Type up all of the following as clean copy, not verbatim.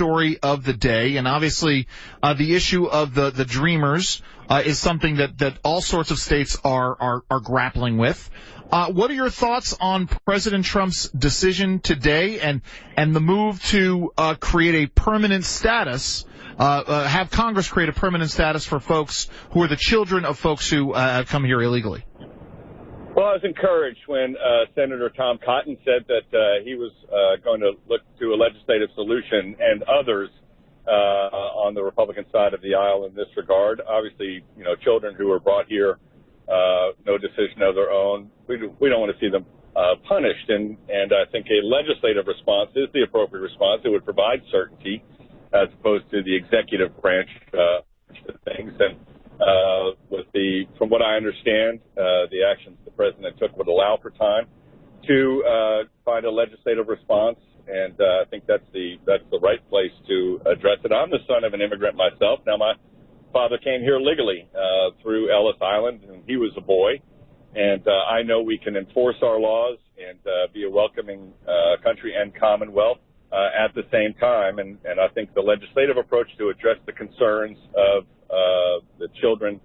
story of the day, and obviously the issue of the Dreamers is something that all sorts of states are grappling with. What are your thoughts on President Trump's decision today and the move to create a permanent status, have Congress create a permanent status for folks who are the children of folks who come here illegally? Well, I was encouraged when Senator Tom Cotton said that he was going to look to a legislative solution, and others on the Republican side of the aisle in this regard. Obviously, children who are brought here, no decision of their own, we don't want to see them punished, and I think a legislative response is the appropriate response. It would provide certainty as opposed to the executive branch of things. And from what I understand, the actions the president took would allow for time to find a legislative response, and I think that's the right place to address it. I'm the son of an immigrant myself. Now, my father came here legally through Ellis Island, and he was a boy, and I know we can enforce our laws and be a welcoming country and commonwealth at the same time, and I think the legislative approach to address the concerns of the children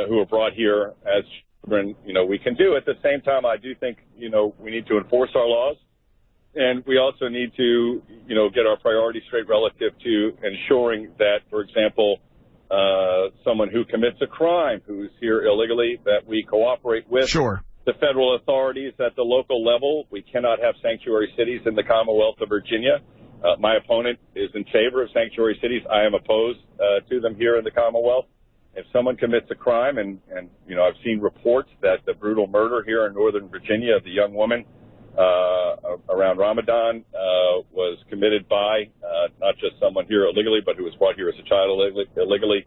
who are brought here as children, we can do. At the same time, I do think, we need to enforce our laws, and we also need to, get our priorities straight relative to ensuring that, for example, someone who commits a crime who's here illegally, that we cooperate with the federal authorities at the local level. We cannot have sanctuary cities in the Commonwealth of Virginia. My opponent is in favor of sanctuary cities. I am opposed to them here in the Commonwealth. If someone commits a crime, and I've seen reports that the brutal murder here in Northern Virginia of the young woman around Ramadan was committed by not just someone here illegally, but who was brought here as a child illegally.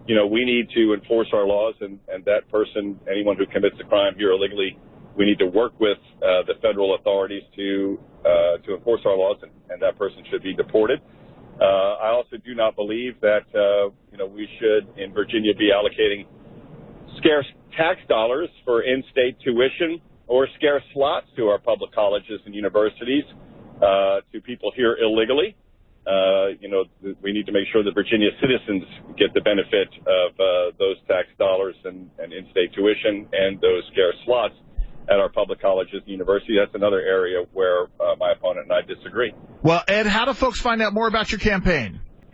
We need to enforce our laws, and that person, anyone who commits a crime here illegally, we need to work with the federal authorities to enforce our laws, and that person should be deported. I also do not believe that we should in Virginia be allocating scarce tax dollars for in-state tuition or scarce slots to our public colleges and universities to people here illegally. We need to make sure that Virginia citizens get the benefit of those tax dollars and in-state tuition and those scarce slots at our public colleges and universities. That's another area where my opponent and I disagree. Well, Ed, how do folks find out more about your campaign?